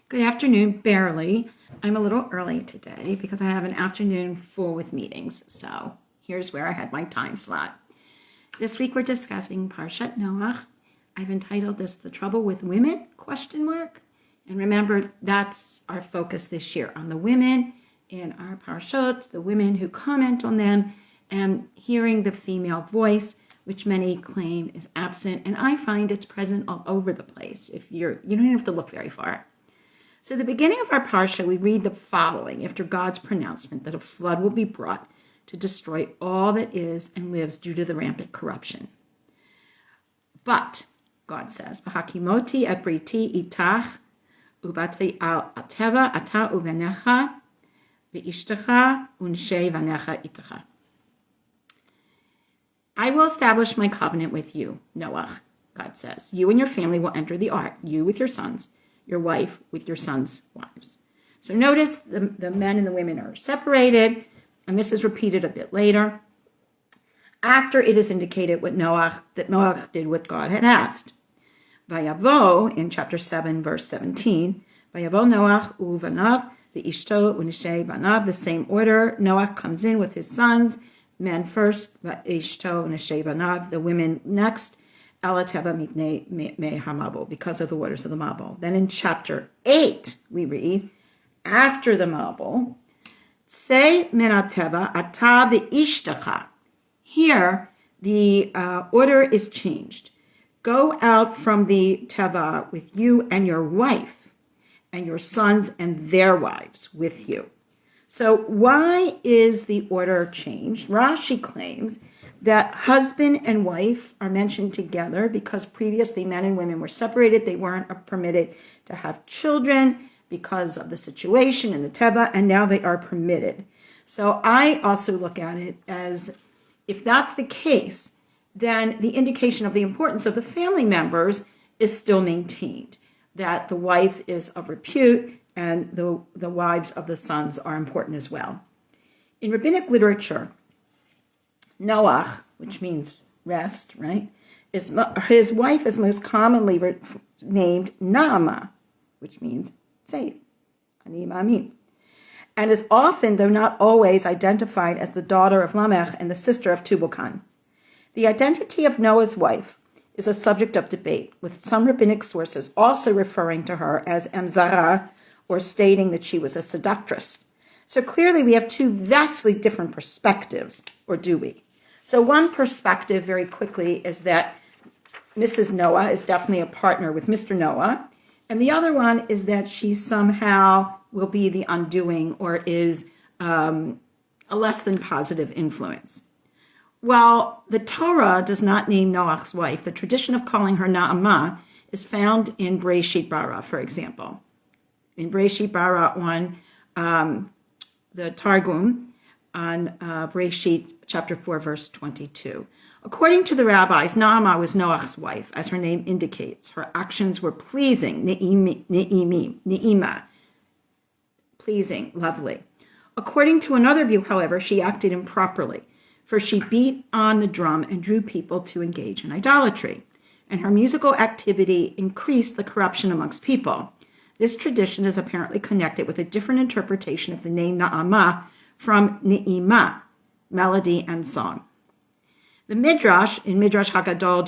Good afternoon, barely. I'm a little early today because I have an afternoon full with meetings. So here's where I had my time slot. This week we're discussing Parshat Noach. I've entitled this The Trouble with Women, ? And remember, that's our focus this year, on the women in our Parshot, the women who comment on them, and hearing the female voice, which many claim is absent. And I find it's present all over the place. You don't even have to look very far. So at the beginning of our Parsha, we read the following after God's pronouncement that a flood will be brought to destroy all that is and lives due to the rampant corruption. But, God says, V'hakimoti et briti itach ubatri al ateva ata uvenecha v'ishtecha unshe vanecha itacha. I will establish my covenant with you, Noach, God says. You and your family will enter the ark, you with your sons, your wife with your sons' wives. So notice the men and the women are separated, and this is repeated a bit later, after it is indicated that Noach did what God had asked. Vayavo, in chapter 7, verse 17, Vayavo Noach uvanav v'ishto u'nishei banav, the same order. Noach comes in with his sons, men first, v'ishto u'nishei banav, the women next, because of the waters of the Mabul. Then in chapter 8, we read, after the Mabul, Tsei min hateva ata v'ishtecha. Here, the order is changed. Go out from the teva with you and your wife, and your sons and their wives with you. So why is the order changed? Rashi claims that husband and wife are mentioned together because previously men and women were separated. They weren't permitted to have children because of the situation in the teva, and now they are permitted. So I also look at it as, if that's the case, then the indication of the importance of the family members is still maintained, that the wife is of repute and the wives of the sons are important as well. In rabbinic literature, Noach, which means rest, right? His wife is most commonly named Naama, which means faith, Ani Ma'amin, and is often, though not always, identified as the daughter of Lamech and the sister of Tubal-Cain. The identity of Noah's wife is a subject of debate, with some rabbinic sources also referring to her as Emzara, or stating that she was a seductress. So clearly we have two vastly different perspectives, or do we? So one perspective, very quickly, is that Mrs. Noah is definitely a partner with Mr. Noah, and the other one is that she somehow will be the undoing or is a less than positive influence. While the Torah does not name Noach's wife, the tradition of calling her Naamah is found in Bereshit Bara, for example. In Bereshit Bara 1, the Targum on Bereshit chapter 4, verse 22. According to the rabbis, Naamah was Noach's wife, as her name indicates. Her actions were pleasing, ne'ima, pleasing, lovely. According to another view, however, she acted improperly, for she beat on the drum and drew people to engage in idolatry, and her musical activity increased the corruption amongst people. This tradition is apparently connected with a different interpretation of the name Naamah from ne'ima, melody and song. The Midrash, in Midrash Haggadol,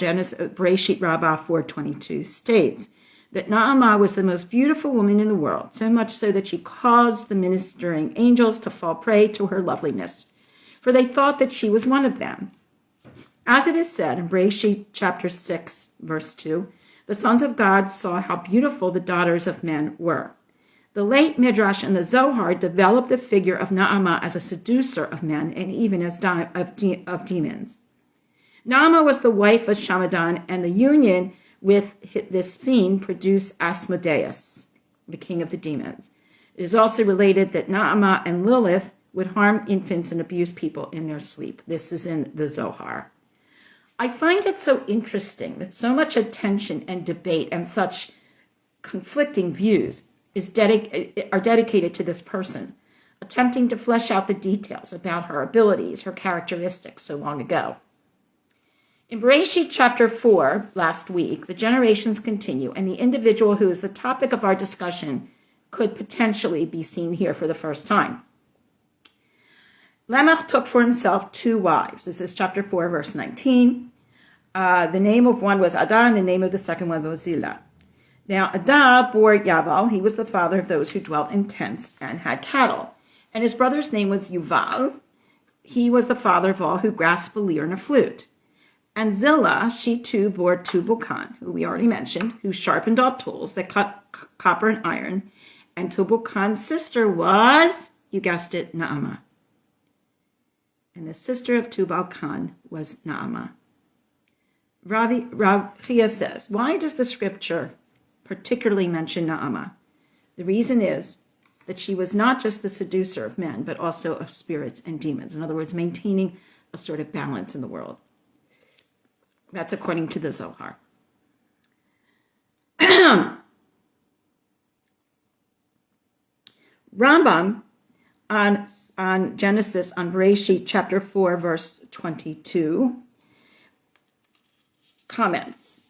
Bereshit Rabbah 4:22, states that Naamah was the most beautiful woman in the world, so much so that she caused the ministering angels to fall prey to her loveliness, for they thought that she was one of them. As it is said in Bereshit chapter 6, verse 2, the sons of God saw how beautiful the daughters of men were. The late Midrash and the Zohar developed the figure of Naamah as a seducer of men and even as of demons. Naamah was the wife of Shamadan, and the union with this fiend produced Asmodeus, the king of the demons. It is also related that Naamah and Lilith would harm infants and abuse people in their sleep. This is in the Zohar. I find it so interesting that so much attention and debate and such conflicting views are dedicated to this person, attempting to flesh out the details about her abilities, her characteristics so long ago. In Bereshit chapter 4, last week, the generations continue, and the individual who is the topic of our discussion could potentially be seen here for the first time. Lamech took for himself 2 wives. This is chapter 4, verse 19. The name of one was Adah, and the name of the second one was Zillah. Now, Adah bore Yaval. He was the father of those who dwelt in tents and had cattle. And his brother's name was Yuval. He was the father of all who grasped a lyre and a flute. And Zillah, she too bore Tubal-Cain, who we already mentioned, who sharpened all tools that cut copper and iron. And Tubal-Cain's sister was, you guessed it, Nechama. And the sister of Tubal-Cain was Nechama. Rav Chia says, why does the scripture particularly mention Nechama? The reason is that she was not just the seducer of men, but also of spirits and demons. In other words, maintaining a sort of balance in the world. That's according to the Zohar. Rambam on Genesis, on Bereshit chapter 4, verse 22, comments.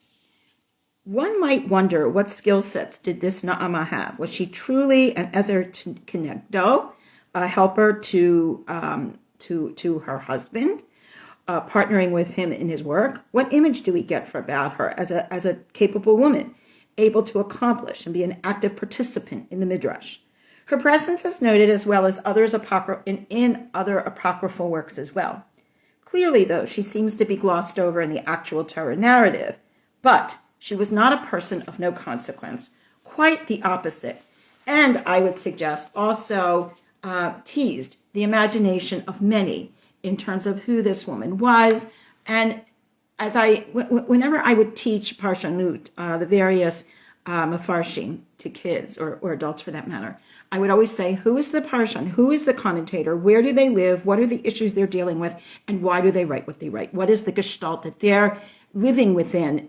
One might wonder what skill sets did this Nechama have? Was she truly an Ezer Kenegdo, a helper to her husband, partnering with him in his work? What image do we get about her as a capable woman, able to accomplish and be an active participant in the Midrash? Her presence is noted as well as in other apocryphal works as well. Clearly, though, she seems to be glossed over in the actual Torah narrative, but she was not a person of no consequence, quite the opposite. And I would suggest also teased the imagination of many in terms of who this woman was. And whenever I would teach Parshanut, the various Mefarshim to kids or adults for that matter, I would always say, who is the Parshan? Who is the commentator? Where do they live? What are the issues they're dealing with? And why do they write what they write? What is the gestalt that they're living within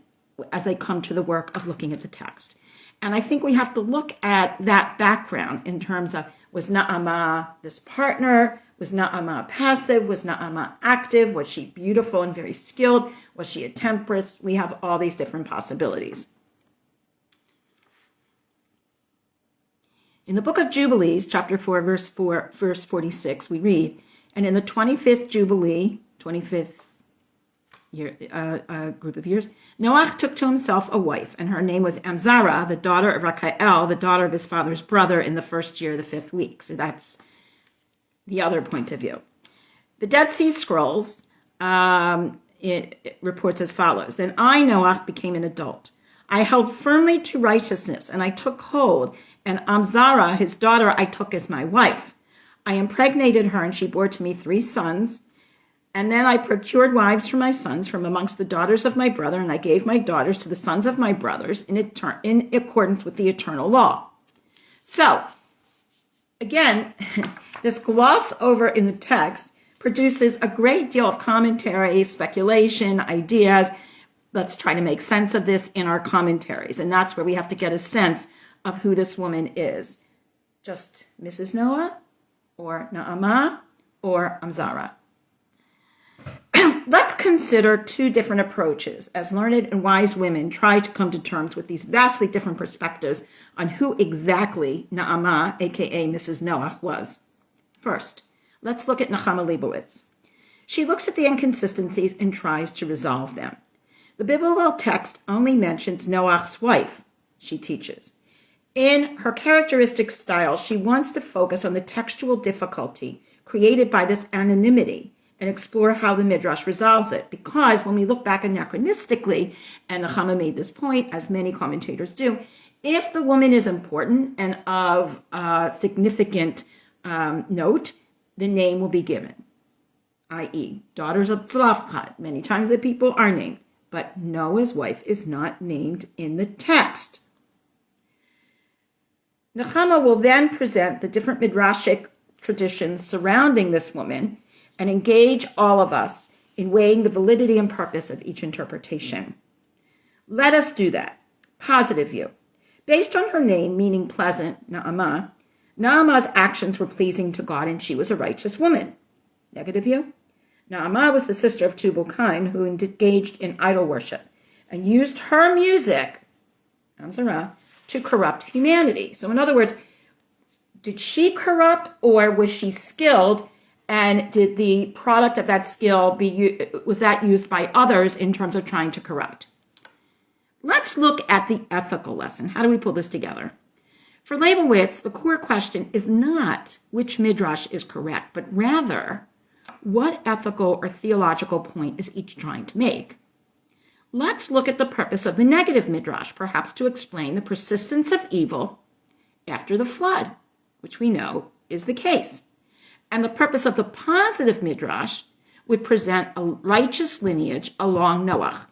as they come to the work of looking at the text? And I think we have to look at that background in terms of, was Nechama this partner? Was Nechama passive? Was Nechama active? Was she beautiful and very skilled? Was she a temptress? We have all these different possibilities. In the book of Jubilees, chapter 4, verse 46, we read, and in the 25th Jubilee, 25th year, group of years, Noach took to himself a wife, and her name was Amzara, the daughter of Rachael, the daughter of his father's brother, in the first year of the 5th week. So that's the other point of view. The Dead Sea Scrolls, it reports as follows. Then I, Noach, became an adult. I held firmly to righteousness, and I took hold, and Amzara, his daughter, I took as my wife. I impregnated her, and she bore to me 3 sons. And then I procured wives for my sons from amongst the daughters of my brother, and I gave my daughters to the sons of my brothers in accordance with the eternal law. So, again, this gloss over in the text produces a great deal of commentary, speculation, ideas. Let's try to make sense of this in our commentaries. And that's where we have to get a sense of who this woman is. Just Mrs. Noah, or Nechama, or Amzara. Let's consider 2 different approaches as learned and wise women try to come to terms with these vastly different perspectives on who exactly Nechama, aka Mrs. Noach, was. First, let's look at Nechama Leibwitz. She looks at the inconsistencies and tries to resolve them. The biblical text only mentions Noach's wife, she teaches. In her characteristic style, she wants to focus on the textual difficulty created by this anonymity and explore how the Midrash resolves it. Because when we look back anachronistically, and Nechama made this point, as many commentators do, if the woman is important and of significant note, the name will be given, i.e., daughters of Tzlafchad. Many times the people are named, but Noah's wife is not named in the text. Nechama will then present the different Midrashic traditions surrounding this woman and engage all of us in weighing the validity and purpose of each interpretation. Let us do that. Positive view. Based on her name, meaning pleasant, Nechama, Nechama's actions were pleasing to God and she was a righteous woman. Negative view. Nechama was the sister of Tubal-Cain, who engaged in idol worship and used her music, Amzara, to corrupt humanity. So in other words, did she corrupt, or was she skilled? And did the product of that skill was that used by others in terms of trying to corrupt? Let's look at the ethical lesson. How do we pull this together? For Leibwitz, the core question is not which Midrash is correct, but rather what ethical or theological point is each trying to make. Let's look at the purpose of the negative Midrash, perhaps to explain the persistence of evil after the flood, which we know is the case. And the purpose of the positive Midrash would present a righteous lineage along Noach.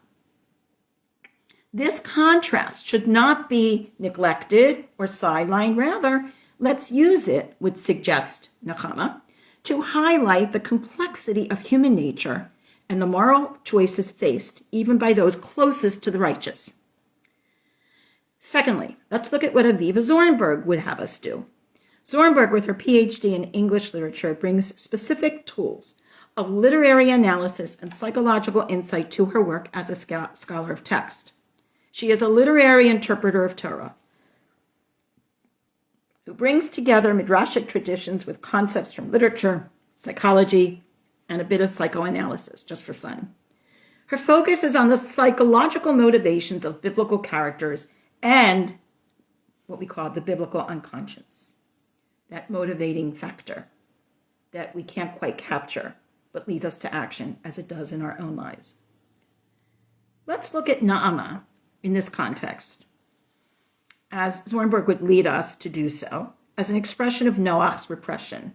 This contrast should not be neglected or sidelined. Rather, let's use it, would suggest Nechama, to highlight the complexity of human nature and the moral choices faced even by those closest to the righteous. Secondly, let's look at what Aviva Zornberg would have us do. Zornberg, with her PhD in English literature, brings specific tools of literary analysis and psychological insight to her work as a scholar of text. She is a literary interpreter of Torah who brings together Midrashic traditions with concepts from literature, psychology, and a bit of psychoanalysis, just for fun. Her focus is on the psychological motivations of biblical characters and what we call the biblical unconscious, that motivating factor that we can't quite capture, but leads us to action as it does in our own lives. Let's look at Na'amah in this context, as Zornberg would lead us to do so, as an expression of Noach's repression.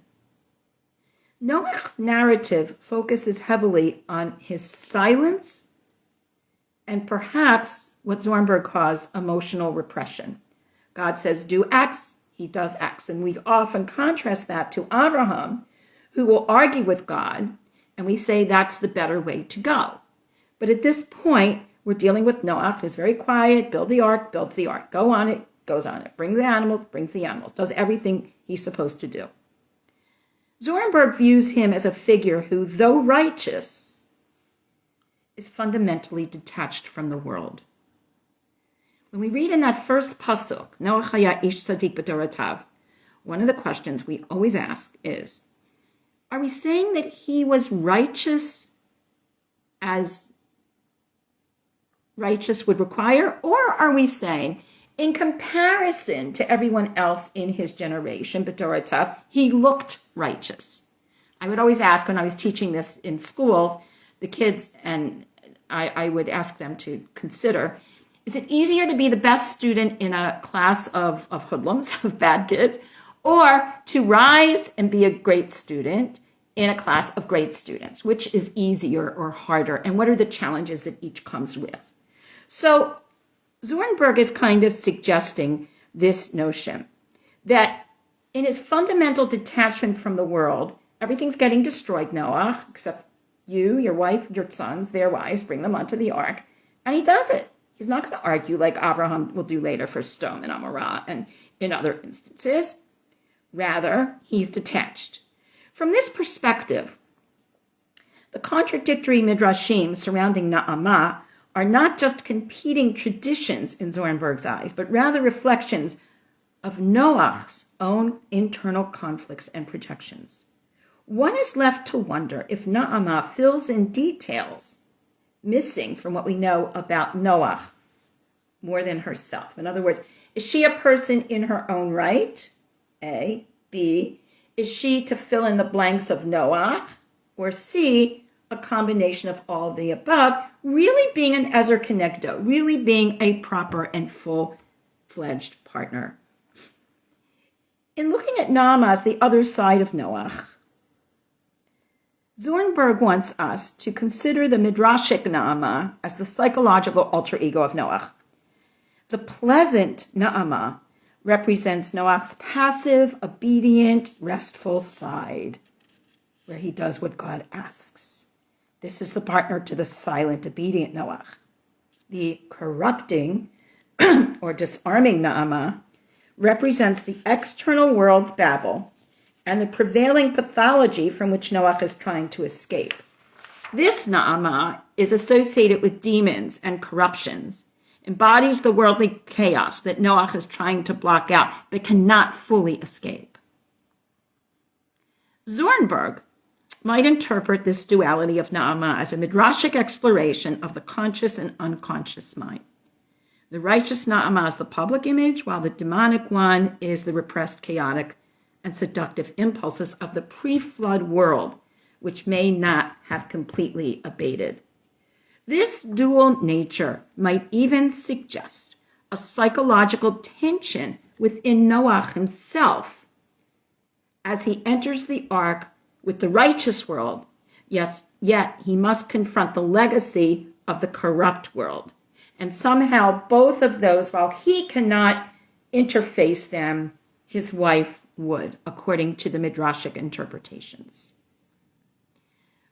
Noach's narrative focuses heavily on his silence and perhaps what Zornberg calls emotional repression. God says, do X, he does X. And we often contrast that to Abraham, who will argue with God, and we say that's the better way to go. But at this point, we're dealing with Noach, who's very quiet, builds the ark, go on it, goes on it, bring the animals, brings the animals, does everything he's supposed to do. Zornberg views him as a figure who, though righteous, is fundamentally detached from the world. When we read in that first pasuk, Noach haya ish Tzadik b'dorotav, one of the questions we always ask is, are we saying that he was righteous as righteous would require, or are we saying, in comparison to everyone else in his generation, b'dorotav, he looked righteous? I would always ask when I was teaching this in schools, the kids, and I would ask them to consider, is it easier to be the best student in a class of hoodlums, of bad kids, or to rise and be a great student in a class of great students? Which is easier or harder, and what are the challenges that each comes with? So Zornberg is kind of suggesting this notion that in his fundamental detachment from the world, everything's getting destroyed, Noach, except you, your wife, your sons, their wives, bring them onto the ark, and he does it. He's not going to argue like Abraham will do later for Sodom and Amorah and in other instances. Rather, he's detached. From this perspective, the contradictory midrashim surrounding Na'amah are not just competing traditions in Zornberg's eyes, but rather reflections of Noach's own internal conflicts and projections. One is left to wonder if Na'amah fills in details missing from what we know about Noach more than herself. In other words, is she a person in her own right? A. B. Is she to fill in the blanks of Noach? Or C, a combination of all of the above, really being an Ezer Kenegdo, really being a proper and full-fledged partner. In looking at Na'amah as the other side of Noach, Zornberg wants us to consider the Midrashic Na'amah as the psychological alter ego of Noach. The pleasant Na'amah represents Noach's passive, obedient, restful side, where he does what God asks. This is the partner to the silent, obedient Noach. The corrupting or disarming Na'amah represents the external world's babble and the prevailing pathology from which Noach is trying to escape. This Na'amah is associated with demons and corruptions, embodies the worldly chaos that Noach is trying to block out, but cannot fully escape. Zornberg might interpret this duality of Na'ama as a midrashic exploration of the conscious and unconscious mind. The righteous Na'ama is the public image, while the demonic one is the repressed, chaotic, and seductive impulses of the pre-flood world, which may not have completely abated. This dual nature might even suggest a psychological tension within Noach himself as he enters the ark with the righteous world, yes, yet he must confront the legacy of the corrupt world. And somehow both of those, while he cannot interface them, his wife would, according to the Midrashic interpretations.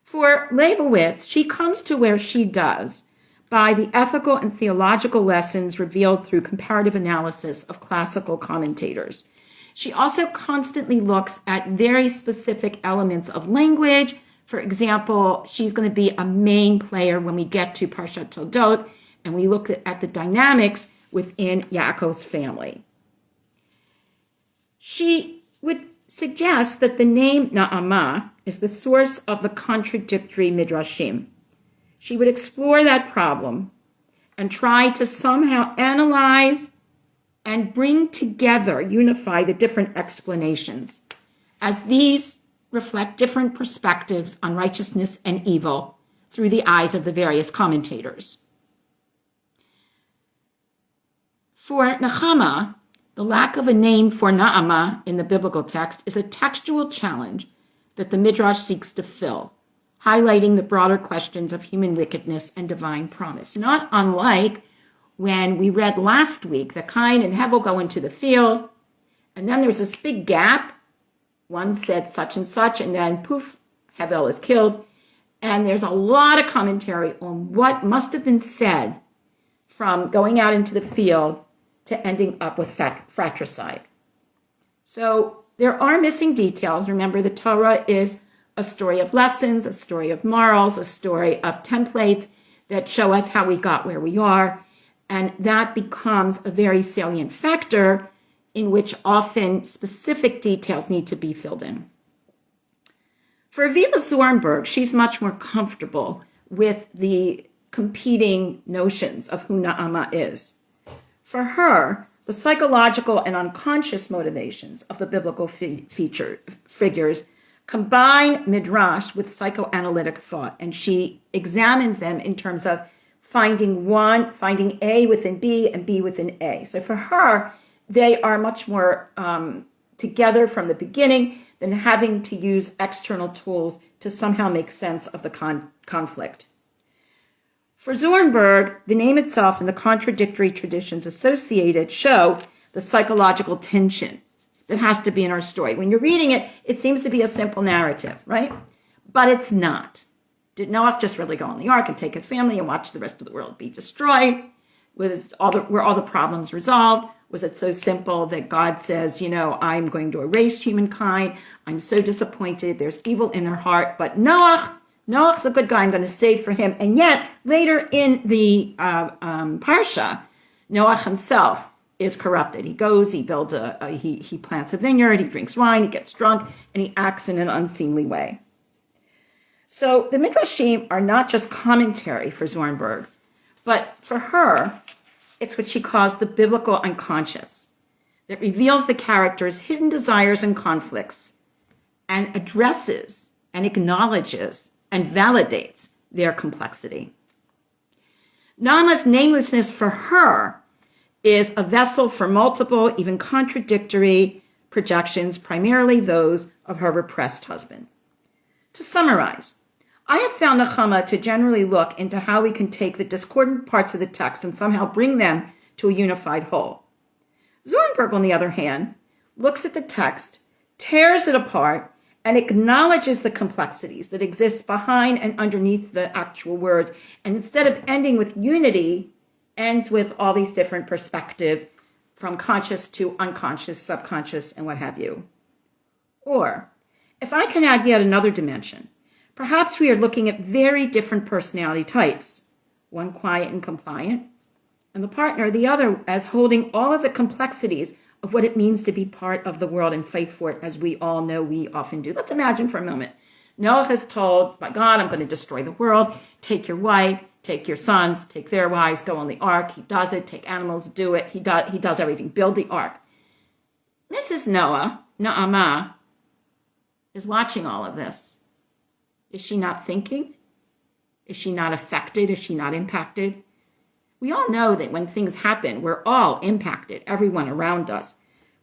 For Leibwitz, she comes to where she does by the ethical and theological lessons revealed through comparative analysis of classical commentators. She also constantly looks at very specific elements of language. For example, she's going to be a main player when we get to Parshat Toldot, and we look at the dynamics within Yaakov's family. She would suggest that the name Na'ama is the source of the contradictory midrashim. She would explore that problem and try to somehow analyze and bring together, unify the different explanations, as these reflect different perspectives on righteousness and evil through the eyes of the various commentators. For Nechama, the lack of a name for Na'ama in the biblical text is a textual challenge that the Midrash seeks to fill, highlighting the broader questions of human wickedness and divine promise. Not unlike when we read last week that Cain and Hevel go into the field, and then there's this big gap. One said such and such, and then poof, Hevel is killed. And there's a lot of commentary on what must have been said from going out into the field to ending up with fratricide. So there are missing details. Remember, the Torah is a story of lessons, a story of morals, a story of templates that show us how we got where we are. And that becomes a very salient factor in which often specific details need to be filled in. For Aviva Zornberg, she's much more comfortable with the competing notions of who Na'ama is. For her, the psychological and unconscious motivations of the biblical figures combine Midrash with psychoanalytic thought, and she examines them in terms of finding A within B and B within A. So for her, they are much more together from the beginning than having to use external tools to somehow make sense of the conflict. For Zornberg, the name itself and the contradictory traditions associated show the psychological tension that has to be in our story. When you're reading it, it seems to be a simple narrative, right? But it's not. Did Noach just really go on the ark and take his family and watch the rest of the world be destroyed? Were all the problems resolved? Was it so simple that God says, I'm going to erase humankind. I'm so disappointed. There's evil in their heart. But Noach's a good guy. I'm going to save for him. And yet, later in the Parsha, Noach himself is corrupted. He goes, he builds he plants a vineyard, he drinks wine, he gets drunk, and he acts in an unseemly way. So the Midrashim are not just commentary for Zornberg, but for her, it's what she calls the biblical unconscious that reveals the character's hidden desires and conflicts and addresses and acknowledges and validates their complexity. Na'ama's namelessness for her is a vessel for multiple, even contradictory projections, primarily those of her repressed husband. To summarize, I have found Nechama to generally look into how we can take the discordant parts of the text and somehow bring them to a unified whole. Zornberg, on the other hand, looks at the text, tears it apart, and acknowledges the complexities that exist behind and underneath the actual words, and instead of ending with unity, ends with all these different perspectives from conscious to unconscious, subconscious, and what have you. Or, if I can add yet another dimension, perhaps we are looking at very different personality types, one quiet and compliant, and the partner, the other, as holding all of the complexities of what it means to be part of the world and fight for it, as we all know we often do. Let's imagine for a moment. Noach is told, by God, I'm going to destroy the world. Take your wife, take your sons, take their wives, go on the ark. He does it. Take animals, do it. He does everything. Build the ark. Mrs. Nechama, is watching all of this. Is she not thinking? Is she not affected? Is she not impacted? We all know that when things happen, we're all impacted, everyone around us.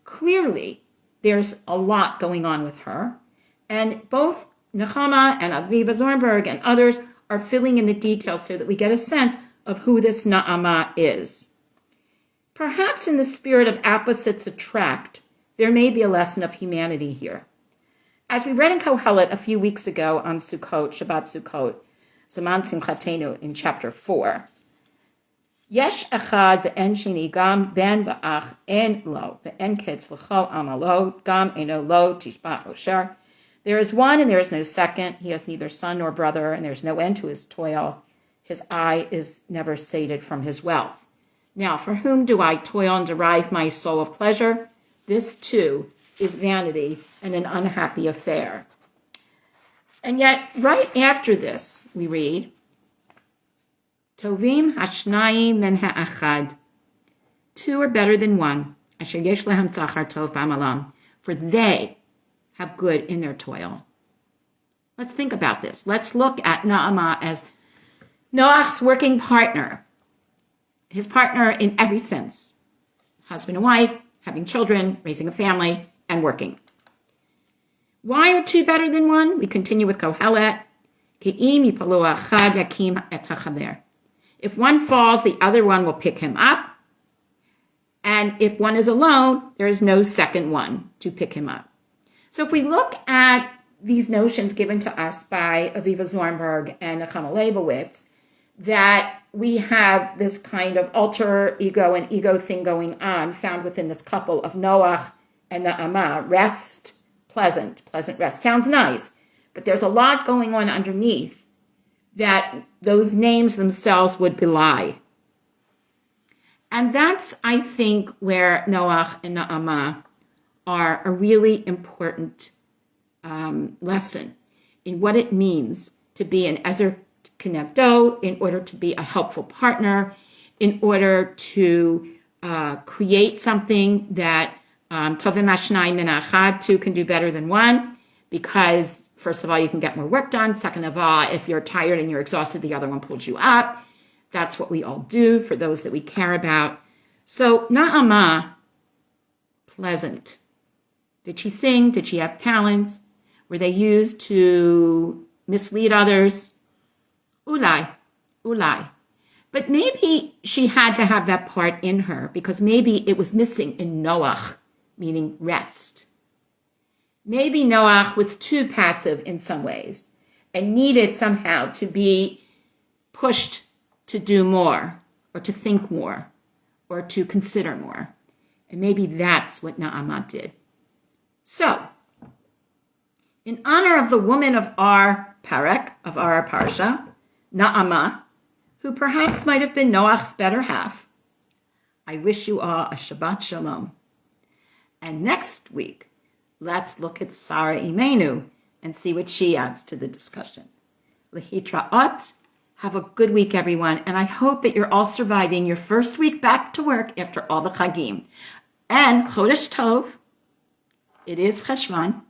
Clearly, there's a lot going on with her. And both Nechama and Aviva Zornberg and others are filling in the details so that we get a sense of who this Nechama is. Perhaps in the spirit of opposites attract, there may be a lesson of humanity here. As we read in Kohelet a few weeks ago on Sukkot, Shabbat Sukkot, Zaman Simchatenu in chapter 4, Yesh echad ve'en sheni gam ben va'ach en lo ve'en ketz l'chol amalo gam eno lo tishbat osher. There is one and there is no second. He has neither son nor brother, and there is no end to his toil. His eye is never sated from his wealth. Now, for whom do I toil and derive my soul of pleasure? This too is vanity and an unhappy affair. And yet, right after this, we read, Tovim hashnayim men ha'achad. Two are better than one. Asher yesh lehem tzachar tov b'amalam. For they have good in their toil. Let's think about this. Let's look at Nechama as Noach's working partner. His partner in every sense. Husband and wife, having children, raising a family, and working. Why are two better than one? We continue with Kohelet. Ke'im yipalu achad yakim et hachaber. If one falls, the other one will pick him up. And if one is alone, there is no second one to pick him up. So if we look at these notions given to us by Aviva Zornberg and Nechama Leibwitz, that we have this kind of alter ego and ego thing going on found within this couple of Noach and Nechama. Rest, pleasant rest. Sounds nice, but there's a lot going on underneath that those names themselves would belie. And that's, I think, where Noach and Nechama are a really important lesson in what it means to be an Ezer Kenegdo, in order to be a helpful partner, in order to create something that Tovim Hashnayim Min Achad, two can do better than one, because first of all, you can get more work done. Second of all, if you're tired and you're exhausted, the other one pulls you up. That's what we all do for those that we care about. So Nechama, pleasant. Did she sing? Did she have talents? Were they used to mislead others? Ulai. But maybe she had to have that part in her because maybe it was missing in Noach, meaning rest. Maybe Noach was too passive in some ways and needed somehow to be pushed to do more or to think more or to consider more. And maybe that's what Nechama did. So, in honor of the woman of our Parek, of our Parsha, Nechama, who perhaps might have been Noach's better half, I wish you all a Shabbat Shalom. And next week, let's look at Sarah Imenu and see what she adds to the discussion. Lehitraot, have a good week, everyone, and I hope that you're all surviving your first week back to work after all the Chagim. And Chodesh Tov, it is Cheshvan,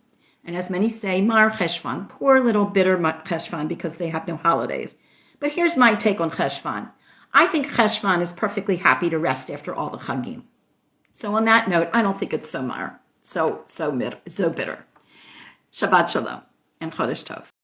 and as many say, Mar Cheshvan, poor little bitter Cheshvan because they have no holidays. But here's my take on Cheshvan. I think Cheshvan is perfectly happy to rest after all the Chagim. So on that note, I don't think it's so Mar, so bitter. Shabbat Shalom and Chodesh Tov.